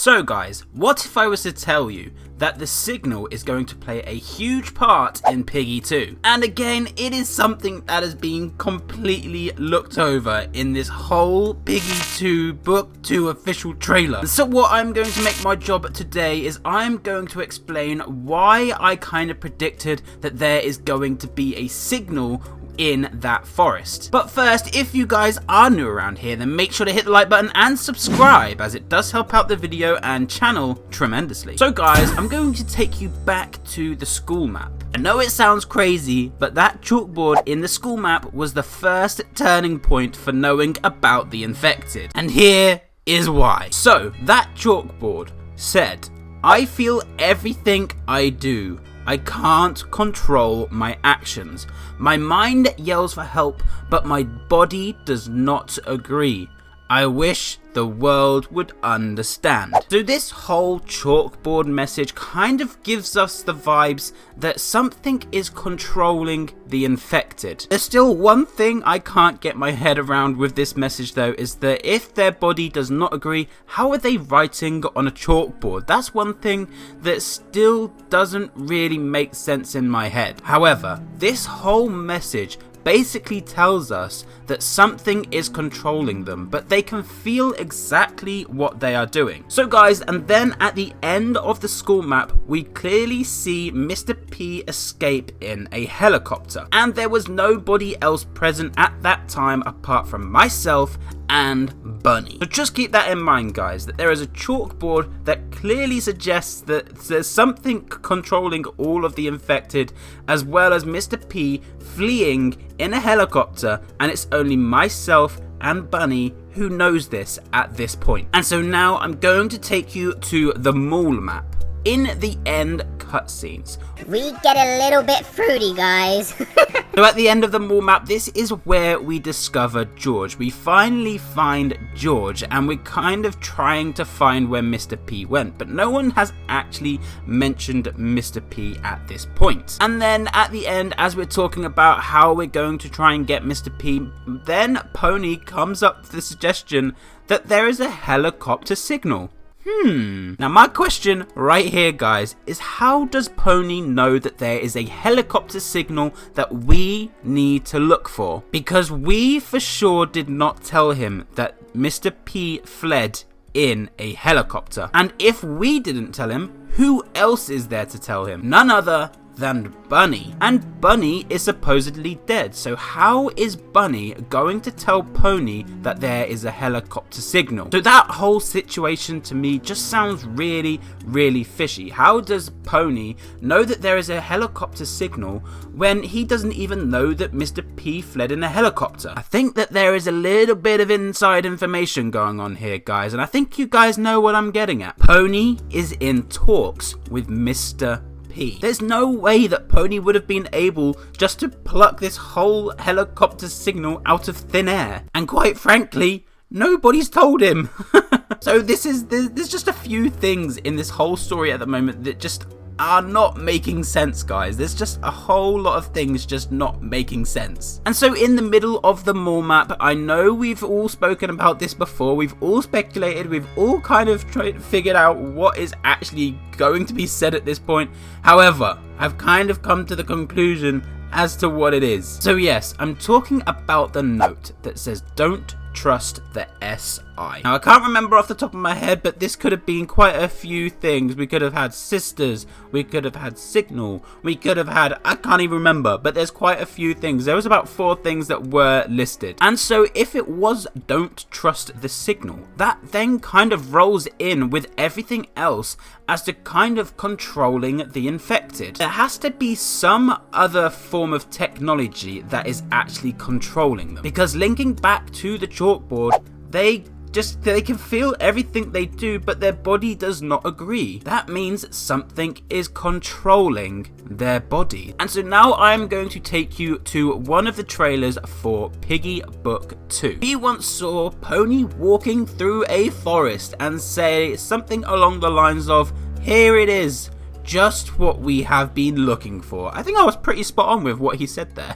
So guys, what if I was to tell you that the signal is going to play a huge part in Piggy 2? And again, it is something that has been completely looked over in this whole Piggy 2 Book 2 official trailer. So what I'm going to make my job today is I'm going to explain why I kind of predicted that there is going to be a signal in that forest. But first, if you guys are new around here, then make sure to hit the like button and subscribe, as it does help out the video and channel tremendously. So guys, I'm going to take you back to the school map. I know it sounds crazy, but that chalkboard in the school map was the first turning point for knowing about the infected. And here is why. So that chalkboard said, "I feel everything I do. I can't control my actions. My mind yells for help, but my body does not agree. I wish the world would understand." So this whole chalkboard message kind of gives us the vibes that something is controlling the infected. There's still one thing I can't get my head around with this message though, is that if their body does not agree, how are they writing on a chalkboard? That's one thing that still doesn't really make sense in my head. However, this whole message basically tells us that something is controlling them, but they can feel exactly what they are doing. So guys, and then at the end of the school map, we clearly see Mr. P escape in a helicopter, and there was nobody else present at that time apart from myself and Bunny. So just keep that in mind guys, that there is a chalkboard that clearly suggests that there's something controlling all of the infected, as well as Mr. P fleeing in a helicopter, and it's only myself and Bunny who knows this at this point. And so now I'm going to take you to the mall map. In the end cutscenes, we get a little bit fruity, guys. So at the end of the mall map, this is where we discover George. We finally find George, and we're kind of trying to find where Mr. P went, but no one has actually mentioned Mr. P at this point. And then at the end, as we're talking about how we're going to try and get Mr. P, then Pony comes up with the suggestion that there is a helicopter signal. Now my question right here guys is, how does Pony know that there is a helicopter signal that we need to look for? Because we for sure did not tell him that Mr. P fled in a helicopter. And if we didn't tell him, who else is there to tell him? None other than Bunny. And Bunny is supposedly dead, so how is Bunny going to tell Pony that there is a helicopter signal? So that whole situation to me just sounds really fishy. How does Pony know that there is a helicopter signal when he doesn't even know that Mr. P fled in a helicopter? I think that there is a little bit of inside information going on here guys, and I think you guys know what I'm getting at. Pony is in talks with Mr. P. There's no way that Pony would have been able just to pluck this whole helicopter signal out of thin air. And quite frankly, nobody's told him. So there's just a few things in this whole story at the moment that just are not making sense guys. There's just a whole lot of things just not making sense. And so in the middle of the mall map, I know we've all spoken about this before, we've all speculated, we've all kind of figured out what is actually going to be said at this point. However, I've kind of come to the conclusion as to what it is. So yes, I'm talking about the note that says don't trust the SI. Now I can't remember off the top of my head, but this could have been quite a few things. We could have had sisters, we could have had signal, we could have had, I can't even remember, but there's quite a few things. There was about 4 things that were listed. And so if it was don't trust the signal, that then kind of rolls in with everything else as to kind of controlling the infected. There has to be some other form of technology that is actually controlling them, because linking back to the chalkboard, they can feel everything they do, but their body does not agree. That means something is controlling their body. And so now I'm going to take you to one of the trailers for Piggy Book 2. We once saw Pony walking through a forest and say something along the lines of, "Here it is, just what we have been looking for." I think I was pretty spot on with what he said there.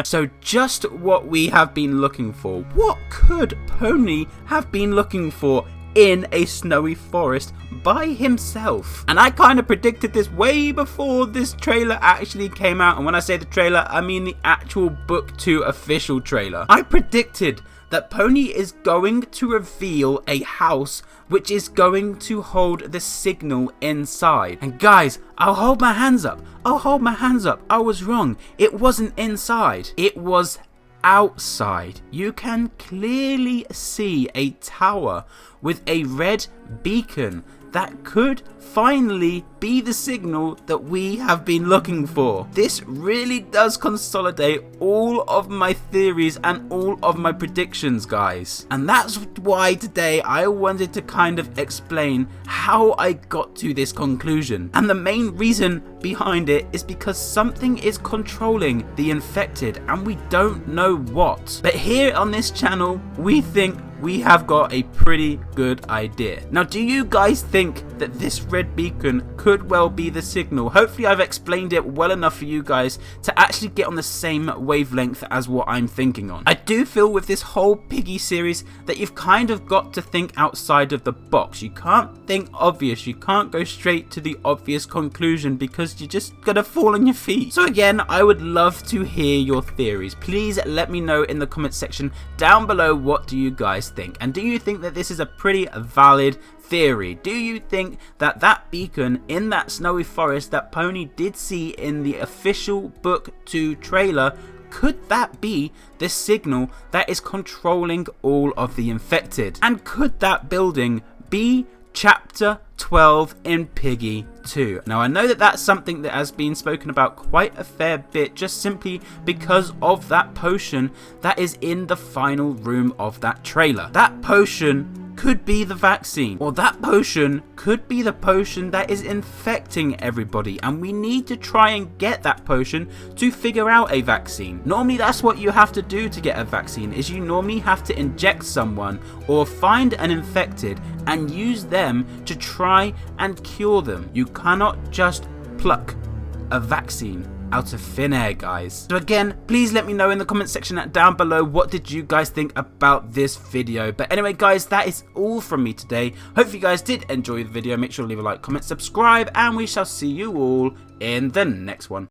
So just what we have been looking for. What could Pony have been looking for in a snowy forest by himself. And I kind of predicted this way before this trailer actually came out. And when I say the trailer, I mean the actual Book 2 official trailer. I predicted that Pony is going to reveal a house which is going to hold the signal inside. And guys, I'll hold my hands up. I was wrong. It wasn't inside. It was outside. You can clearly see a tower with a red beacon that could finally be the signal that we have been looking for. This really does consolidate all of my theories and all of my predictions, guys. And that's why today I wanted to kind of explain how I got to this conclusion. And the main reason behind it is because something is controlling the infected and we don't know what. But here on this channel, we think we have got a pretty good idea. Now, do you guys think that this red beacon could well be the signal? Hopefully I've explained it well enough for you guys to actually get on the same wavelength as what I'm thinking on. I do feel with this whole Piggy series that you've kind of got to think outside of the box. You can't think obvious. You can't go straight to the obvious conclusion because you're just gonna fall on your feet. So again, I would love to hear your theories. Please let me know in the comment section down below, what do you guys think? And do you think that this is a pretty valid theory? Do you think that that beacon in that snowy forest that Pony did see in the official Book 2 trailer, could that be the signal that is controlling all of the infected? And could that building be Chapter 12 in Piggy 2? Now I know that that's something that has been spoken about quite a fair bit, just simply because of that potion that is in the final room of that trailer. That potion could be the vaccine, or that potion could be the potion that is infecting everybody, and we need to try and get that potion to figure out a vaccine. Normally that's what you have to do to get a vaccine, is you normally have to inject someone or find an infected and use them to try and cure them. You cannot just pluck a vaccine out of thin air, guys. So again, please let me know in the comment section down below, what did you guys think about this video? But anyway guys, that is all from me today. Hope you guys did enjoy the video. Make sure to leave a like, comment, subscribe, and we shall see you all in the next one.